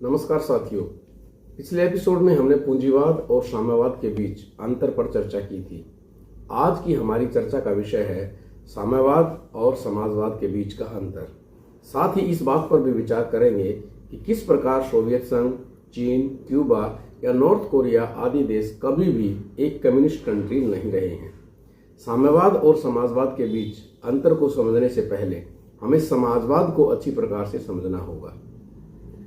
नमस्कार साथियों। पिछले एपिसोड में हमने पूंजीवाद और साम्यवाद के बीच अंतर पर चर्चा की थी। आज की हमारी चर्चा का विषय है साम्यवाद और समाजवाद के बीच का अंतर। साथ ही इस बात पर भी विचार करेंगे कि किस प्रकार सोवियत संघ, चीन, क्यूबा या नॉर्थ कोरिया आदि देश कभी भी एक कम्युनिस्ट कंट्री नहीं रहे हैं। साम्यवाद और समाजवाद के बीच अंतर को समझने से पहले हमें समाजवाद को अच्छी प्रकार से समझना होगा,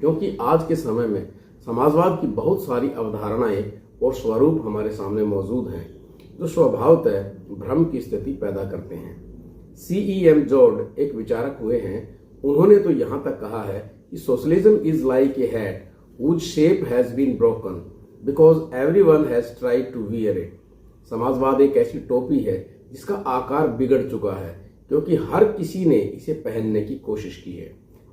क्योंकि आज के समय में समाजवाद की बहुत सारी अवधारणाएं और स्वरूप हमारे सामने मौजूद हैं जो स्वभावतः भ्रम की स्थिति पैदा करते हैं। CEM जॉर्ज एक विचारक हुए हैं। उन्होंने तो यहाँ तक कहा है कि socialism is like a hat whose shape has been broken because everyone has tried to wear it। समाजवाद एक ऐसी टोपी है जिसका आकार बिगड़ चुका है क्योंकि हर किसी ने इसे पहनने की कोशिश की है।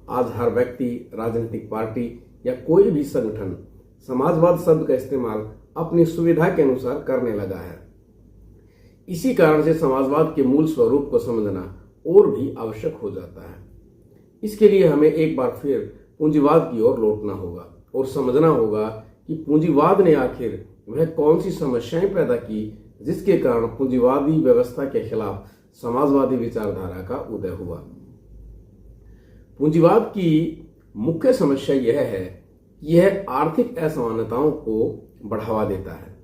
आज हर व्यक्ति, राजनीतिक पार्टी या कोई भी संगठन समाजवाद शब्द का इस्तेमाल अपनी सुविधा के अनुसार करने लगा है। इसी कारण से समाजवाद के मूल स्वरूप को समझना और भी आवश्यक हो जाता है। इसके लिए हमें एक बार फिर पूंजीवाद की ओर लौटना होगा और समझना होगा कि पूंजीवाद ने आखिर वह कौन सी समस्याएं पैदा की जिसके कारण पूंजीवादी व्यवस्था के खिलाफ समाजवादी विचारधारा का उदय हुआ। पूंजीवाद की मुख्य समस्या यह है कि यह आर्थिक असमानताओं को बढ़ावा देता है।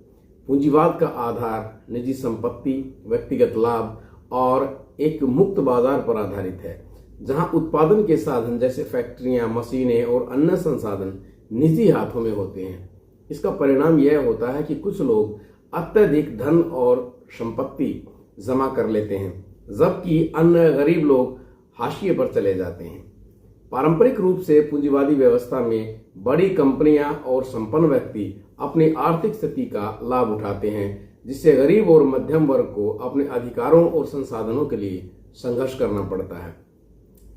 पूंजीवाद का आधार निजी संपत्ति, व्यक्तिगत लाभ और एक मुक्त बाजार पर आधारित है, जहां उत्पादन के साधन जैसे फैक्ट्रियां, मशीनें और अन्य संसाधन निजी हाथों में होते हैं। इसका परिणाम यह होता है कि कुछ लोग अत्यधिक धन और संपत्ति जमा कर लेते हैं, जबकि अन्य गरीब लोग हाशिए पर चले जाते हैं। पारंपरिक रूप से पूंजीवादी व्यवस्था में बड़ी कंपनियां और संपन्न व्यक्ति अपनी आर्थिक स्थिति का लाभ उठाते हैं, जिससे गरीब और मध्यम वर्ग को अपने अधिकारों और संसाधनों के लिए संघर्ष करना पड़ता है।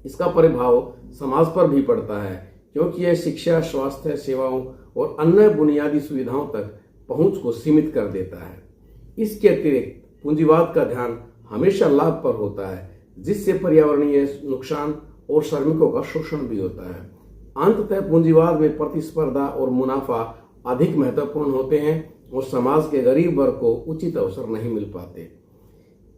इसका प्रभाव समाज पर भी पड़ता है, क्योंकि यह शिक्षा, स्वास्थ्य सेवाओं और अन्य बुनियादी सुविधाओं तक पहुंच को सीमित कर देता है। इसके अतिरिक्त पूंजीवाद का ध्यान हमेशा लाभ पर होता है, जिससे पर्यावरणीय नुकसान और श्रमिकों का शोषण भी होता है। अंततः पूंजीवाद में प्रतिस्पर्धा और मुनाफा अधिक महत्वपूर्ण होते हैं और समाज के गरीब वर्ग को उचित अवसर नहीं मिल पाते।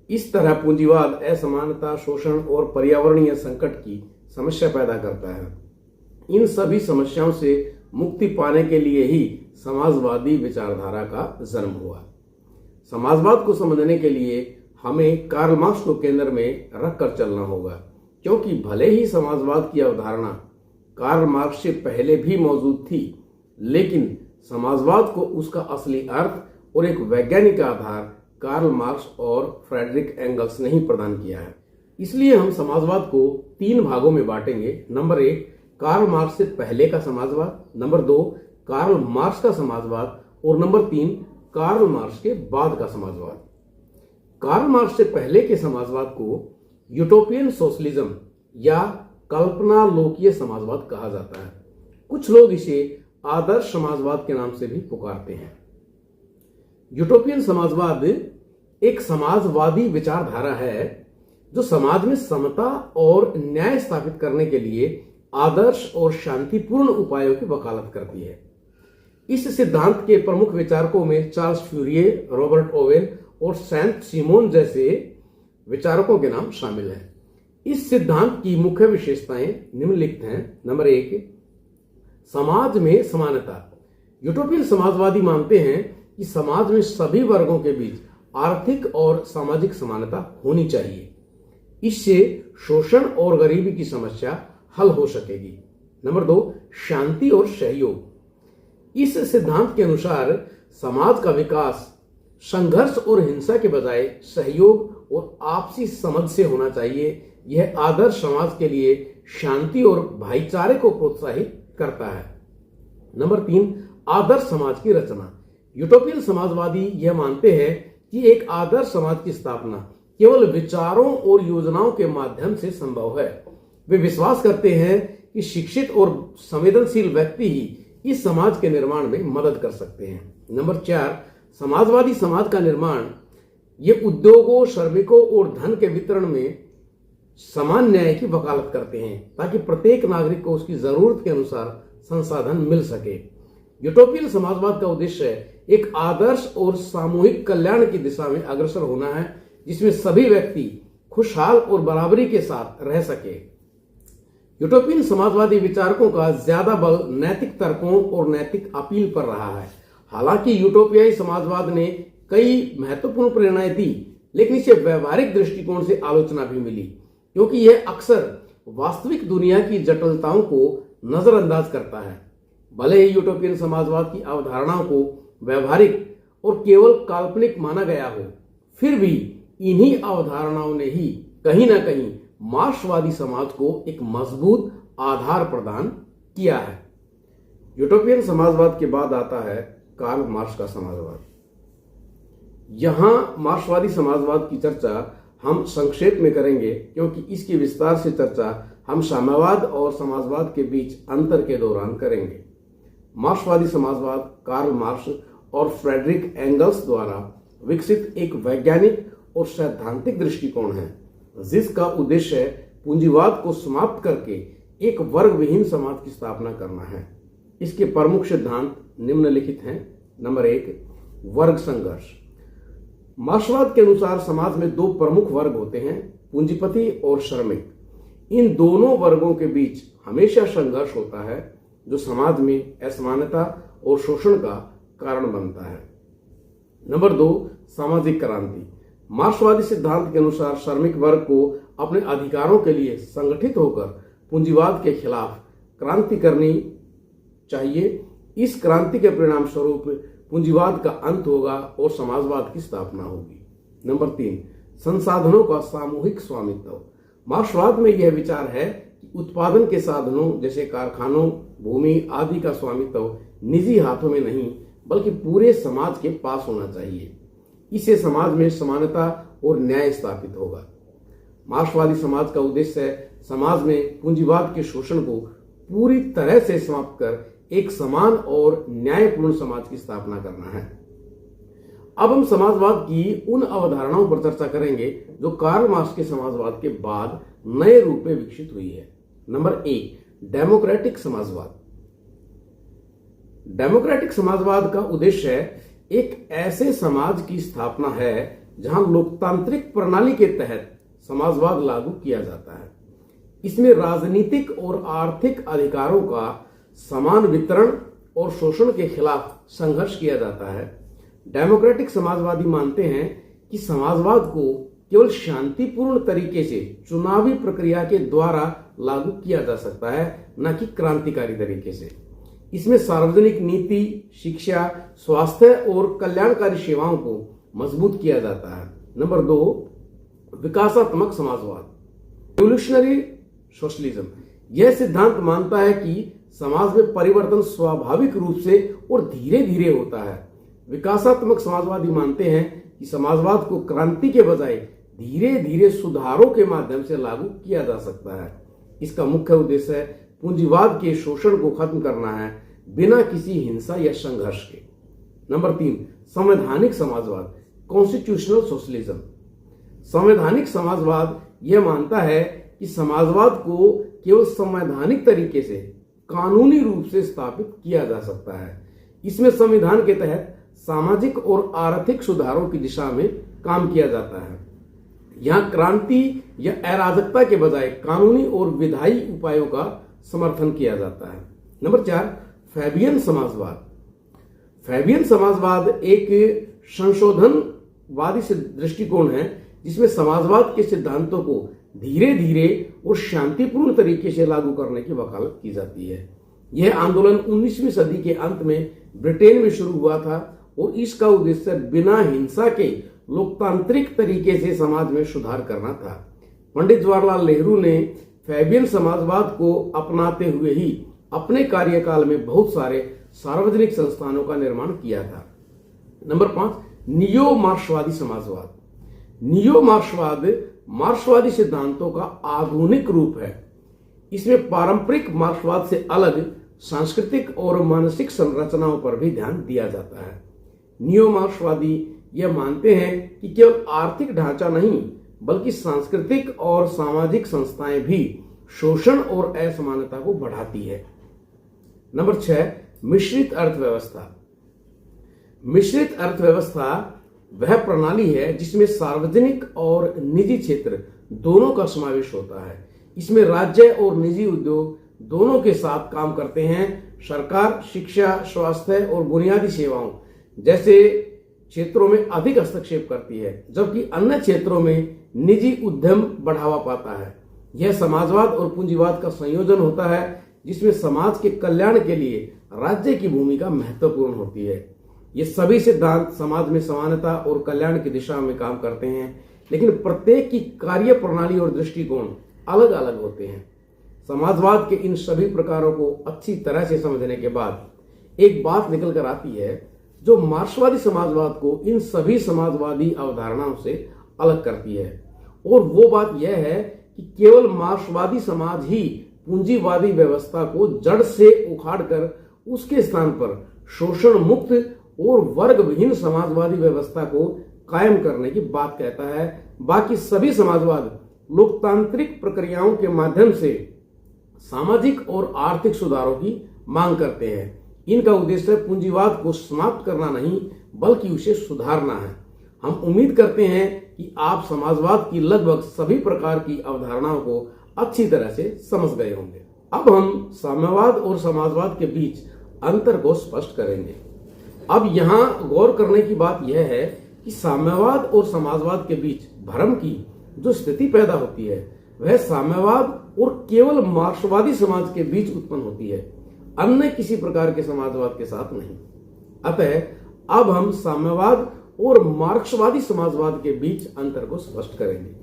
इस तरह पूंजीवाद असमानता, शोषण और पर्यावरणीय संकट की समस्या पैदा करता है। इन सभी समस्याओं से मुक्ति पाने के लिए ही समाजवादी विचारधारा का जन्म हुआ। समाजवाद को समझने के लिए हमें कार्ल मार्क्स को केंद्र में रखकर चलना होगा, क्योंकि भले ही समाजवाद की अवधारणा कार्ल मार्क्स से पहले भी मौजूद थी, लेकिन समाजवाद को उसका असली अर्थ और एक वैज्ञानिक आधार कार्ल मार्क्स और फ्रेडरिक एंगल्स ने ही प्रदान किया है। इसलिए हम समाजवाद को 3 भागों में बांटेंगे। नंबर 1, कार्ल मार्क्स से पहले का समाजवाद। नंबर 2, कार्ल मार्क्स का समाजवाद। और नंबर 3, कार्ल मार्क्स के बाद का समाजवाद। कार्ल मार्क्स से पहले के समाजवाद को यूटोपियन सोशलिज्म या कल्पना लोकीय समाजवाद कहा जाता है। कुछ लोग इसे आदर्श समाजवाद के नाम से भी पुकारते हैं। यूटोपियन समाजवाद एक समाजवादी विचारधारा है जो समाज में समता और न्याय स्थापित करने के लिए आदर्श और शांतिपूर्ण उपायों की वकालत करती है। इस सिद्धांत के प्रमुख विचारकों में चार्ल्स फ्यूरिये, रॉबर्ट ओवेन और सेंट सिमोन जैसे विचारकों के नाम शामिल हैं। इस सिद्धांत की मुख्य विशेषताएं निम्नलिखित हैं। नंबर 1, समाज में समानता। यूटोपियन समाजवादी मानते हैं कि समाज में सभी वर्गों के बीच आर्थिक और सामाजिक समानता होनी चाहिए। इससे शोषण और गरीबी की समस्या हल हो सकेगी। नंबर 2, शांति और सहयोग। इस सिद्धांत के अनुसार समाज का विकास संघर्ष और हिंसा के बजाय सहयोग और आपसी समझ से होना चाहिए। यह आदर्श समाज के लिए शांति और भाईचारे को प्रोत्साहित करता है। नंबर 3, आदर्श समाज की रचना। यूटोपियन समाजवादी यह मानते हैं कि एक आदर्श समाज की स्थापना केवल विचारों और योजनाओं के माध्यम से संभव है। वे विश्वास करते हैं कि शिक्षित और संवेदनशील व्यक्ति ही इस समाज के निर्माण में मदद कर सकते हैं। नंबर 4, समाजवादी समाज का निर्माण ये उद्योगों, श्रमिकों और धन के वितरण में समान न्याय की वकालत करते हैं, ताकि प्रत्येक नागरिक को उसकी जरूरत के अनुसार संसाधन मिल सके। यूटोपियन समाजवाद का उद्देश्य एक आदर्श और सामूहिक कल्याण की दिशा में अग्रसर होना है, जिसमें सभी व्यक्ति खुशहाल और बराबरी के साथ रह सके। यूटोपियन समाजवादी विचारकों का ज्यादा बल नैतिक तर्कों और नैतिक अपील पर रहा है। हालांकि यूटोपियाई समाजवाद ने कई महत्वपूर्ण प्रेरणाएं दी, लेकिन इसे व्यवहारिक दृष्टिकोण से आलोचना भी मिली, क्योंकि यह अक्सर वास्तविक दुनिया की जटिलताओं को नजरअंदाज करता है। भले ही यूटोपियन समाजवाद की अवधारणाओं को व्यवहारिक और केवल काल्पनिक माना गया हो, फिर भी इन्हीं अवधारणाओं ने ही कहीं ना कहीं मार्क्सवादी समाज को एक मजबूत आधार प्रदान किया है। यूटोपियन समाजवाद के बाद आता है कार्ल मार्क्स का समाजवाद। यहां मार्क्सवादी समाजवाद की चर्चा हम संक्षेप में करेंगे, क्योंकि इसकी विस्तार से चर्चा हम साम्यवाद और समाजवाद के बीच अंतर के दौरान करेंगे। मार्क्सवादी समाजवाद कार्ल मार्क्स और फ्रेडरिक एंगल्स द्वारा विकसित एक वैज्ञानिक और सैद्धांतिक दृष्टिकोण है, जिसका उद्देश्य पूंजीवाद को समाप्त करके एक वर्ग विहीन समाज की स्थापना करना है। इसके प्रमुख सिद्धांत निम्नलिखित हैं। नंबर 1, वर्ग संघर्ष। मार्क्सवाद के अनुसार समाज में दो प्रमुख वर्ग होते हैं, पूंजीपति और श्रमिक। इन दोनों वर्गों के बीच हमेशा संघर्ष होता है, जो समाज में असमानता और शोषण का कारण बनता है। नंबर 2, सामाजिक क्रांति। मार्क्सवादी सिद्धांत के अनुसार श्रमिक वर्ग को अपने अधिकारों के लिए संगठित होकर पूंजीवाद के खिलाफ क्रांति करनी चाहिए। इस क्रांति के परिणाम स्वरूप पूंजीवाद का अंत होगा और समाजवाद की स्थापना होगी। नंबर 3, संसाधनों का सामूहिक स्वामित्व। मार्क्सवाद में यह विचार है कि उत्पादन के साधनों जैसे कारखानों, भूमि आदि का स्वामित्व निजी हाथों में नहीं, बल्कि पूरे समाज के पास होना चाहिए। इससे समाज में समानता और न्याय स्थापित होगा। मार्क्सवादी समाज का उद्देश्य है समाज में पूंजीवाद के शोषण को पूरी तरह से समाप्त कर एक समान और न्यायपूर्ण समाज की स्थापना करना है। अब हम समाजवाद की उन अवधारणाओं पर चर्चा करेंगे जो कार्ल मार्क्स के समाजवाद के बाद नए रूप में विकसित हुई है। नंबर 1, डेमोक्रेटिक समाजवाद। डेमोक्रेटिक समाजवाद का उद्देश्य एक ऐसे समाज की स्थापना है जहां लोकतांत्रिक प्रणाली के तहत समाजवाद लागू किया जाता है। इसमें राजनीतिक और आर्थिक अधिकारों का समान वितरण और शोषण के खिलाफ संघर्ष किया जाता है। डेमोक्रेटिक समाजवादी मानते हैं कि समाजवाद को केवल शांतिपूर्ण तरीके से चुनावी प्रक्रिया के द्वारा लागू किया जा सकता है, न कि क्रांतिकारी तरीके से। इसमें सार्वजनिक नीति, शिक्षा, स्वास्थ्य और कल्याणकारी सेवाओं को मजबूत किया जाता है। नंबर 2, विकासात्मक समाजवाद, एवोल्यूशनरी सोशलिज्म। यह सिद्धांत मानता है कि समाज में परिवर्तन स्वाभाविक रूप से और धीरे धीरे होता है। विकासात्मक समाजवादी मानते हैं कि समाजवाद को क्रांति के बजाय धीरे धीरे सुधारों के माध्यम से लागू किया जा सकता है। इसका मुख्य उद्देश्य है पूंजीवाद के शोषण को खत्म करना है, बिना किसी हिंसा या संघर्ष के। नंबर 3, संवैधानिक समाजवाद, कॉन्स्टिट्यूशनल सोशलिज्म। संवैधानिक समाजवाद यह मानता है कि समाजवाद को केवल संवैधानिक तरीके से कानूनी रूप से स्थापित किया जा सकता है। इसमें संविधान के तहत सामाजिक और आर्थिक सुधारों की दिशा में काम किया जाता है। यहां क्रांति या अराजकता के बजाय कानूनी और विधायी उपायों का समर्थन किया जाता है। नंबर 4, फैबियन समाजवाद। फैबियन समाजवाद एक संशोधनवादी दृष्टिकोण है, जिसमें समाजवाद के सिद्धांतों को धीरे धीरे और शांतिपूर्ण तरीके से लागू करने की वकालत की जाती है। यह आंदोलन 19वीं सदी के अंत में ब्रिटेन में शुरू हुआ था और इसका उद्देश्य बिना हिंसा के लोकतांत्रिक तरीके से समाज में सुधार करना था। पंडित जवाहरलाल नेहरू ने फैबियन समाजवाद को अपनाते हुए ही अपने कार्यकाल में बहुत सारे सार्वजनिक संस्थानों का निर्माण किया था। नंबर 5, नियो मार्क्सवादी समाजवाद। नियो मार्क्सवाद मार्क्सवादी सिद्धांतों का आधुनिक रूप है। इसमें पारंपरिक मार्क्सवाद से अलग सांस्कृतिक और मानसिक संरचनाओं पर भी ध्यान दिया जाता है। नियो मार्क्सवादी यह मानते हैं कि केवल आर्थिक ढांचा नहीं, बल्कि सांस्कृतिक और सामाजिक संस्थाएं भी शोषण और असमानता को बढ़ाती है। नंबर 6, मिश्रित अर्थव्यवस्था। मिश्रित अर्थव्यवस्था वह प्रणाली है जिसमें सार्वजनिक और निजी क्षेत्र दोनों का समावेश होता है। इसमें राज्य और निजी उद्योग दोनों के साथ काम करते हैं। सरकार शिक्षा, स्वास्थ्य और बुनियादी सेवाओं जैसे क्षेत्रों में अधिक हस्तक्षेप करती है, जबकि अन्य क्षेत्रों में निजी उद्यम बढ़ावा पाता है। यह समाजवाद और पूंजीवाद का संयोजन होता है, जिसमें समाज के कल्याण के लिए राज्य की भूमिका महत्वपूर्ण होती है। ये सभी सिद्धांत समाज में समानता और कल्याण की दिशा में काम करते हैं, लेकिन प्रत्येक की कार्य प्रणाली और दृष्टिकोण अलग अलग होते हैं। समाजवाद के इन सभी प्रकारों को अच्छी तरह से समझने के बाद एक बात निकल कर आती है जो मार्क्सवादी समाजवाद को इन सभी समाजवादी अवधारणाओं से अलग करती है, और वो बात यह है कि केवल मार्क्सवादी समाज ही पूंजीवादी व्यवस्था को जड़ से उखाड़कर उसके स्थान पर शोषण मुक्त और वर्ग विहीन समाजवादी व्यवस्था को कायम करने की बात कहता है। बाकी सभी समाजवाद लोकतांत्रिक प्रक्रियाओं के माध्यम से सामाजिक और आर्थिक सुधारों की मांग करते हैं। इनका उद्देश्य पूंजीवाद को समाप्त करना नहीं, बल्कि उसे सुधारना है। हम उम्मीद करते हैं कि आप समाजवाद की लगभग सभी प्रकार की अवधारणाओं को अच्छी तरह से समझ गए होंगे। अब हम साम्यवाद और समाजवाद के बीच अंतर को स्पष्ट करेंगे। अब यहाँ गौर करने की बात यह है कि साम्यवाद और समाजवाद के बीच भ्रम की जो स्थिति पैदा होती है वह साम्यवाद और केवल मार्क्सवादी समाज के बीच उत्पन्न होती है, अन्य किसी प्रकार के समाजवाद के साथ नहीं। अतः अब हम साम्यवाद और मार्क्सवादी समाजवाद के बीच अंतर को स्पष्ट करेंगे।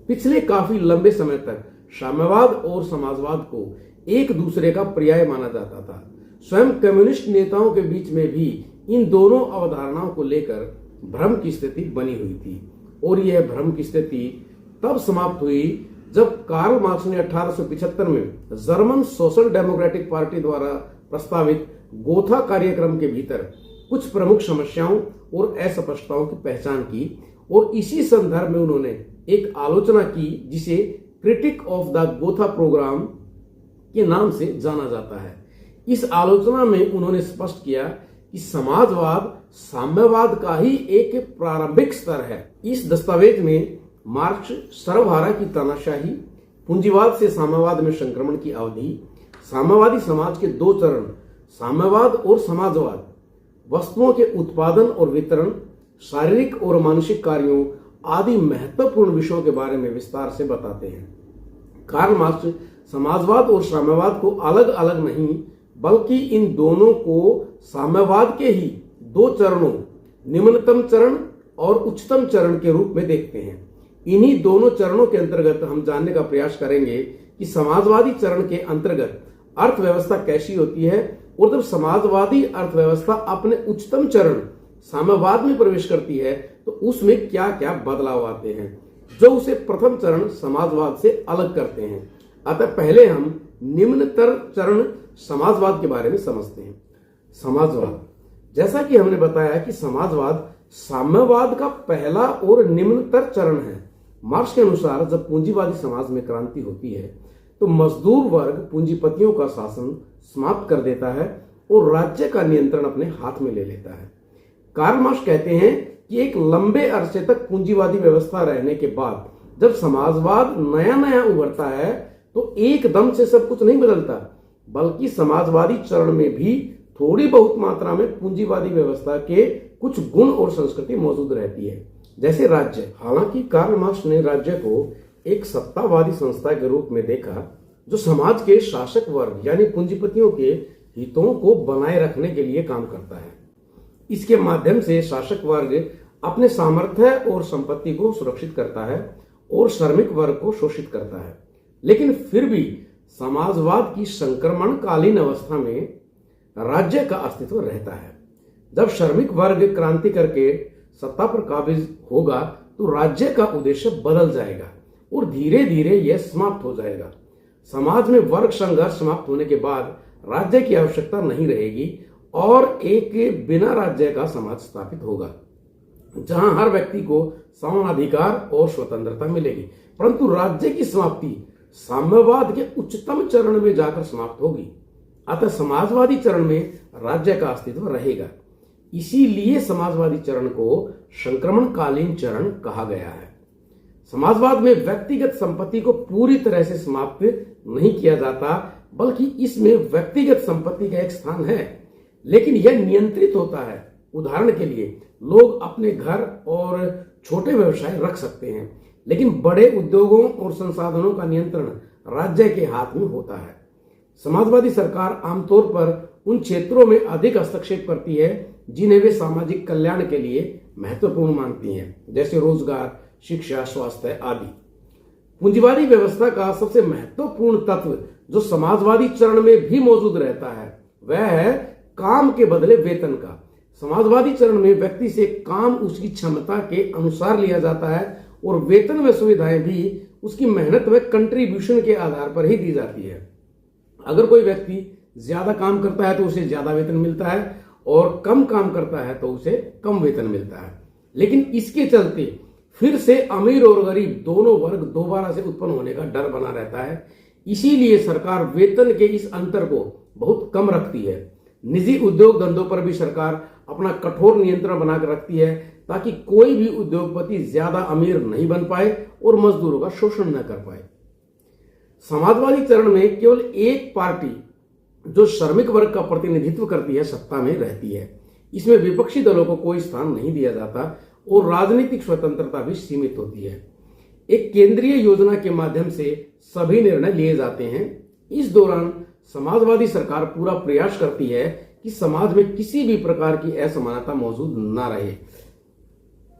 पिछले काफी लंबे समय तक साम्यवाद और समाजवाद को एक दूसरे का पर्याय माना जाता था। स्वयं कम्युनिस्ट नेताओं के बीच में भी इन दोनों अवधारणाओं को लेकर भ्रम की स्थिति बनी हुई थी, और यह भ्रम की स्थिति तब समाप्त हुई जब कार्ल मार्क्स ने 1875 में जर्मन सोशल डेमोक्रेटिक पार्टी द्वारा प्रस्तावित गोथा कार्यक्रम के भीतर कुछ प्रमुख समस्याओं और अस्पष्टताओं की पहचान की, और इसी संदर्भ में उन्होंने एक आलोचना की जिसे critique of the Gotha programme के नाम से जाना जाता है। इस आलोचना में उन्होंने स्पष्ट किया कि समाजवाद साम्यवाद का ही एक प्रारंभिक स्तर है। इस दस्तावेज में मार्क्स सर्वहारा की तानाशाही, पूंजीवाद से साम्यवाद में संक्रमण की अवधि, साम्यवादी समाज के दो चरण साम्यवाद और समाजवाद, वस्तुओं के उत्पादन और वितरण, शारीरिक और मानसिक कार्यों आदि महत्वपूर्ण विषयों के बारे में विस्तार से बताते हैं। कार्ल मार्क्स समाजवाद और साम्यवाद को अलग अलग नहीं, बल्कि इन दोनों को साम्यवाद के ही दो चरणों, निम्नतम चरण और उच्चतम चरण के रूप में देखते हैं। इन्हीं दोनों चरणों के अंतर्गत हम जानने का प्रयास करेंगे कि समाजवादी चरण के अंतर्गत अर्थव्यवस्था कैसी होती है, और जब समाजवादी अर्थव्यवस्था अपने उच्चतम चरण साम्यवाद में प्रवेश करती है तो उसमें क्या क्या बदलाव आते हैं जो उसे प्रथम चरण समाजवाद से अलग करते हैं। अतः पहले हम निम्नतर चरण समाजवाद के बारे में समझते हैं। समाजवाद, जैसा कि हमने बताया कि समाजवाद साम्यवाद का पहला और निम्नतर चरण है। मार्क्स के अनुसार जब पूंजीवादी समाज में क्रांति होती है तो मजदूर वर्ग पूंजीपतियों का शासन समाप्त कर देता है और राज्य का नियंत्रण अपने हाथ में ले लेता है। कार्ल मार्क्स कहते हैं कि एक लंबे अरसे तक पूंजीवादी व्यवस्था रहने के बाद जब समाजवाद नया नया उभरता है तो एकदम से सब कुछ नहीं बदलता, बल्कि समाजवादी चरण में भी थोड़ी बहुत मात्रा में पूंजीवादी व्यवस्था के कुछ गुण और संस्कृति मौजूद रहती है, जैसे राज्य। हालांकि कार्ल मार्क्स ने राज्य को एक सत्तावादी संस्था के रूप में देखा जो समाज के शासक वर्ग यानी पूंजीपतियों के हितों को बनाए रखने के लिए काम करता है। इसके माध्यम से शासक वर्ग अपने सामर्थ्य और संपत्ति को सुरक्षित करता है और श्रमिक वर्ग को शोषित करता है। लेकिन फिर भी समाजवाद की संक्रमणकालीन अवस्था में राज्य का अस्तित्व रहता है। जब श्रमिक वर्ग क्रांति करके सत्ता पर काबिज होगा तो राज्य का उद्देश्य बदल जाएगा और धीरे धीरे यह समाप्त हो जाएगा। समाज में वर्ग संघर्ष समाप्त होने के बाद राज्य की आवश्यकता नहीं रहेगी और एक बिना राज्य का समाज स्थापित होगा जहां हर व्यक्ति को समान अधिकार और स्वतंत्रता मिलेगी। परंतु राज्य की समाप्ति साम्यवाद के उच्चतम चरण में जाकर समाप्त होगी। अतः समाजवादी चरण में राज्य का अस्तित्व रहेगा। इसीलिए समाजवादी चरण को संक्रमणकालीन चरण कहा गया है। समाजवाद में व्यक्तिगत संपत्ति को पूरी तरह से समाप्त नहीं किया जाता, बल्कि इसमें व्यक्तिगत संपत्ति का एक स्थान है, लेकिन यह नियंत्रित होता है। उदाहरण के लिए लोग अपने घर और छोटे व्यवसाय रख सकते हैं, लेकिन बड़े उद्योगों और संसाधनों का नियंत्रण राज्य के हाथ में होता है। समाजवादी सरकार आमतौर पर उन क्षेत्रों में अधिक हस्तक्षेप करती है जिन्हें वे सामाजिक कल्याण के लिए महत्वपूर्ण मानती हैं, जैसे रोजगार, शिक्षा, स्वास्थ्य आदि। पूंजीवादी व्यवस्था का सबसे महत्वपूर्ण तत्व जो समाजवादी चरण में भी मौजूद रहता है वह है काम के बदले वेतन का। समाजवादी चरण में व्यक्ति से काम उसकी क्षमता के अनुसार लिया जाता है और वेतन व सुविधाएं भी उसकी मेहनत व कंट्रीब्यूशन के आधार पर ही दी जाती है। अगर कोई व्यक्ति ज्यादा काम करता है तो उसे ज्यादा वेतन मिलता है और कम काम करता है तो उसे कम वेतन मिलता है। लेकिन इसके चलते फिर से अमीर और गरीब दोनों वर्ग दोबारा से उत्पन्न होने का डर बना रहता है। इसीलिए सरकार वेतन के इस अंतर को बहुत कम रखती है। निजी उद्योग धंधों पर भी सरकार अपना कठोर नियंत्रण बनाकर रखती है ताकि कोई भी उद्योगपति ज्यादा अमीर नहीं बन पाए और मजदूरों का शोषण न कर पाए। समाजवादी चरण में केवल एक पार्टी जो श्रमिक वर्ग का प्रतिनिधित्व करती है सत्ता में रहती है। इसमें विपक्षी दलों को कोई स्थान नहीं दिया जाता और राजनीतिक स्वतंत्रता भी सीमित होती है। एक केंद्रीय योजना के माध्यम से सभी निर्णय लिए जाते हैं। इस दौरान समाजवादी सरकार पूरा प्रयास करती है कि समाज में किसी भी प्रकार की असमानता मौजूद ना रहे।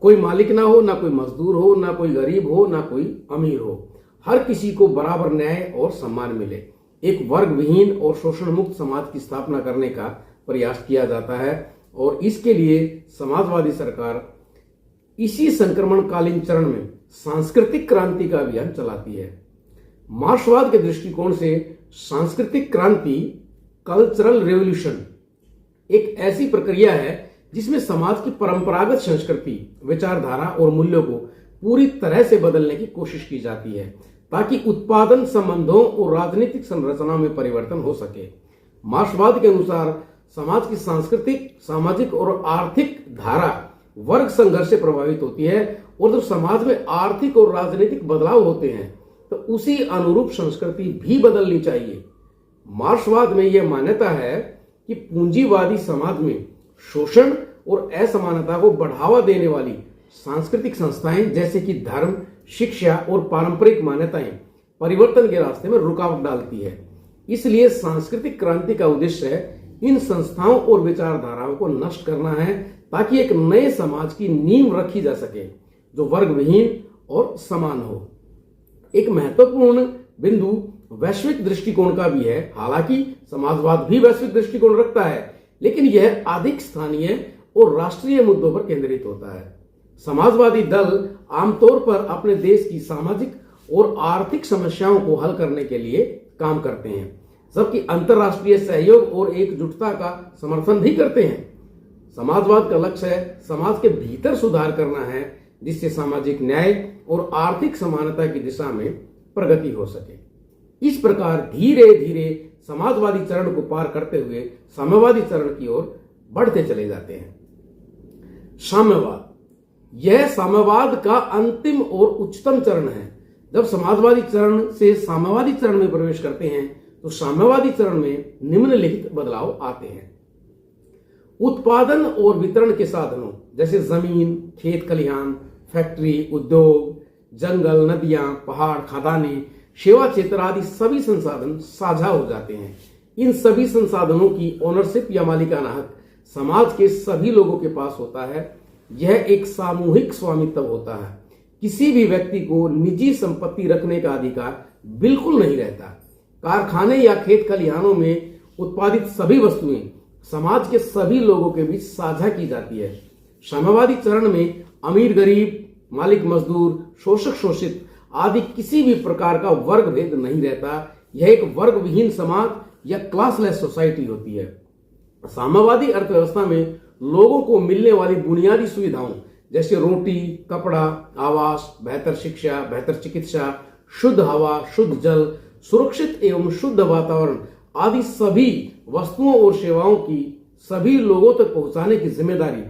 कोई मालिक ना हो, ना कोई मजदूर हो, ना कोई गरीब हो, ना कोई अमीर हो। हर किसी को बराबर न्याय और सम्मान मिले। एक वर्ग विहीन और शोषण मुक्त समाज की स्थापना करने का प्रयास किया जाता है और इसके लिए समाजवादी सरकार इसी संक्रमणकालीन चरण में सांस्कृतिक क्रांति का अभियान चलाती है। मार्क्सवाद के दृष्टिकोण से सांस्कृतिक क्रांति, कल्चरल रेवोल्यूशन, एक ऐसी प्रक्रिया है जिसमें समाज की परंपरागत संस्कृति, विचारधारा और मूल्यों को पूरी तरह से बदलने की कोशिश की जाती है ताकि उत्पादन संबंधों और राजनीतिक संरचना में परिवर्तन हो सके। मार्क्सवाद के अनुसार समाज की सांस्कृतिक, सामाजिक और आर्थिक धारा वर्ग संघर्ष से प्रभावित होती है और जब समाज में आर्थिक और राजनीतिक बदलाव होते हैं तो उसी अनुरूप संस्कृति भी बदलनी चाहिए। मार्क्सवाद में यह मान्यता है कि पूंजीवादी समाज में शोषण और असमानता को बढ़ावा देने वाली सांस्कृतिक संस्थाएं जैसे कि धर्म, शिक्षा और पारंपरिक मान्यताएं परिवर्तन के रास्ते में रुकावट डालती है। इसलिए सांस्कृतिक क्रांति का उद्देश्य है इन संस्थाओं और विचारधाराओं को नष्ट करना है ताकि एक नए समाज की नींव रखी जा सके जो वर्ग विहीन और समान हो। एक महत्वपूर्ण बिंदु वैश्विक दृष्टिकोण का भी है। हालांकि समाजवाद भी वैश्विक दृष्टिकोण रखता है, लेकिन यह अधिक स्थानीय और राष्ट्रीय मुद्दों पर केंद्रित होता है। समाजवादी दल आमतौर पर अपने देश की सामाजिक और आर्थिक समस्याओं को हल करने के लिए काम करते हैं, जबकि अंतर्राष्ट्रीय सहयोग और एकजुटता का समर्थन भी करते हैं। समाजवाद का लक्ष्य है समाज के भीतर सुधार करना है जिससे सामाजिक न्याय और आर्थिक समानता की दिशा में प्रगति हो सके। इस प्रकार धीरे धीरे समाजवादी चरण को पार करते हुए साम्यवादी चरण की ओर बढ़ते चले जाते हैं। साम्यवाद, यह साम्यवाद का अंतिम और उच्चतम चरण है। जब समाजवादी चरण से साम्यवादी चरण में प्रवेश करते हैं तो साम्यवादी चरण में निम्नलिखित बदलाव आते हैं। उत्पादन और वितरण के साधनों जैसे जमीन, खेत खलिहान, फैक्ट्री, उद्योग, जंगल, नदियां, पहाड़, खदानें, सेवा क्षेत्र आदि सभी संसाधन साझा हो जाते हैं। इन सभी संसाधनों की ओनरशिप या मालिकाना हक समाज के सभी लोगों के पास होता है। यह एक सामूहिक स्वामित्व होता है। किसी भी व्यक्ति को निजी संपत्ति रखने का अधिकार बिल्कुल नहीं रहता। कारखाने या खेत खलिहानों में उत्पादित सभी वस्तुएं समाज के सभी लोगों के बीच साझा की जाती है। साम्यवादी चरण में अमीर गरीब, मालिक मजदूर, शोषक शोषित आदि किसी भी प्रकार का वर्ग भेद नहीं रहता। यह एक वर्ग विहीन समाज या क्लासलेस सोसाइटी होती है। साम्यवादी अर्थव्यवस्था में लोगों को मिलने वाली बुनियादी सुविधाओं जैसे रोटी, कपड़ा, आवास, बेहतर शिक्षा, बेहतर चिकित्सा, शुद्ध हवा, शुद्ध जल, सुरक्षित एवं शुद्ध वातावरण आदि सभी वस्तुओं और सेवाओं की सभी लोगों तक पहुंचाने की जिम्मेदारी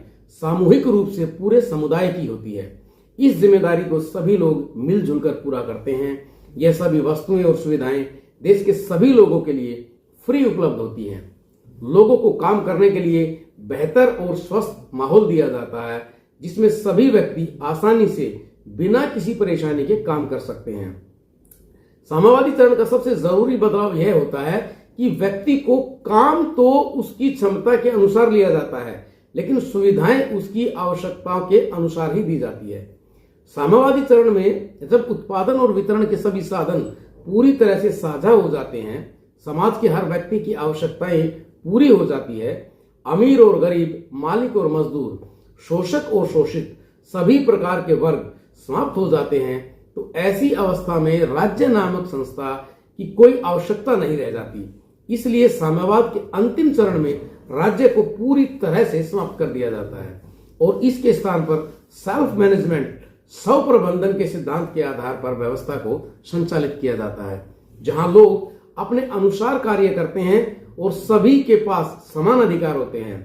सामूहिक रूप से पूरे समुदाय की होती है। इस जिम्मेदारी को सभी लोग मिलजुल कर पूरा करते हैं। यह सभी वस्तुएं और सुविधाएं देश के सभी लोगों के लिए फ्री उपलब्ध होती हैं। लोगों को काम करने के लिए बेहतर और स्वस्थ माहौल दिया जाता है, जिसमें सभी व्यक्ति आसानी से बिना किसी परेशानी के काम कर सकते हैं। साम्यवादी चरण का सबसे जरूरी बदलाव यह होता है कि व्यक्ति को काम तो उसकी क्षमता के अनुसार लिया जाता है, लेकिन सुविधाएं उसकी आवश्यकताओं के अनुसार ही दी जाती है। साम्यवादी चरण में जब उत्पादन और वितरण के सभी साधन पूरी तरह से साझा हो जाते हैं, समाज के हर व्यक्ति की आवश्यकताएं पूरी हो जाती है, अमीर और गरीब, मालिक और मजदूर, शोषक और शोषित सभी प्रकार के वर्ग समाप्त हो जाते हैं, तो ऐसी अवस्था में राज्य नामक संस्था की कोई आवश्यकता नहीं रह जाती। इसलिए साम्यवाद के अंतिम चरण में राज्य को पूरी तरह से समाप्त कर दिया जाता है और इसके स्थान पर सेल्फ मैनेजमेंट, स्व प्रबंधन के सिद्धांत के आधार पर व्यवस्था को संचालित किया जाता है, जहां लोग अपने अनुसार कार्य करते हैं और सभी के पास समान अधिकार होते हैं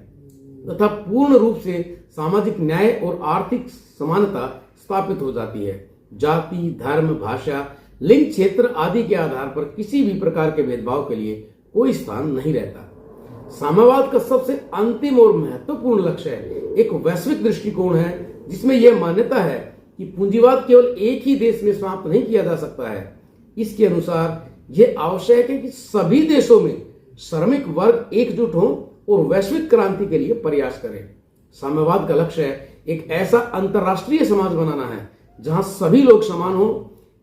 तथा पूर्ण रूप से सामाजिक न्याय और आर्थिक समानता स्थापित हो जाती है। जाति, धर्म, भाषा, लिंग, क्षेत्र आदि के आधार पर किसी भी प्रकार के भेदभाव के लिए कोई स्थान नहीं रहता। साम्यवाद का सबसे अंतिम और महत्वपूर्ण लक्ष्य एक वैश्विक दृष्टिकोण है, जिसमें यह मान्यता है कि पूंजीवाद केवल एक ही देश में समाप्त नहीं किया जा सकता है। इसके अनुसार यह आवश्यक है कि सभी देशों में श्रमिक वर्ग एकजुट हों और वैश्विक क्रांति के लिए प्रयास करें। साम्यवाद का लक्ष्य एक ऐसा अंतर्राष्ट्रीय समाज बनाना है जहां सभी लोग समान हों।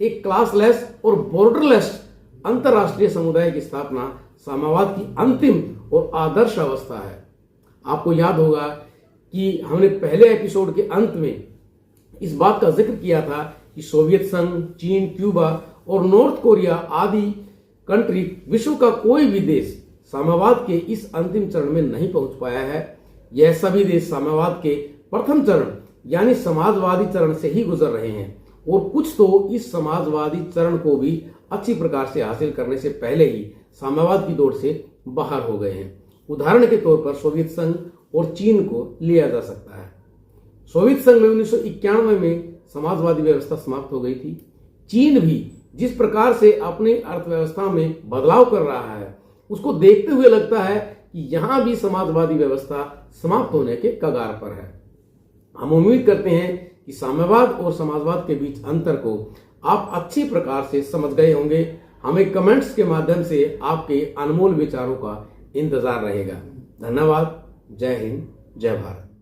एक क्लासलेस और बॉर्डरलेस अंतर्राष्ट्रीय समुदाय की स्थापना साम्यवाद की अंतिम और आदर्श अवस्था है। आपको याद होगा कि हमने पहले एपिसोड के अंत में इस बात का जिक्र किया था कि सोवियत संघ, चीन, क्यूबा और नॉर्थ कोरिया आदि कंट्री, विश्व का कोई भी देश साम्यवाद के इस अंतिम चरण में नहीं पहुंच पाया है। यह सभी देश साम्यवाद के प्रथम चरण यानी समाजवादी चरण से ही गुजर रहे हैं और कुछ तो इस समाजवादी चरण को भी अच्छी प्रकार से हासिल करने से पहले ही साम्यवाद की दौड़ से बाहर हो गए हैं। उदाहरण के तौर पर सोवियत संघ और चीन को लिया जा सकता है। सोवियत संघ में 1991 में समाजवादी व्यवस्था समाप्त हो गई थी। चीन भी जिस प्रकार से अपनी अर्थव्यवस्था में बदलाव कर रहा है, उसको देखते हुए लगता है कि यहां भी समाजवादी व्यवस्था समाप्त होने के कगार पर है। हम उम्मीद करते हैं कि साम्यवाद और समाजवाद के बीच अंतर को आप अच्छी प्रकार से समझ गए होंगे। हमें कमेंट्स के माध्यम से आपके अनमोल विचारों का इंतजार रहेगा। धन्यवाद। जय हिंद, जय भारत।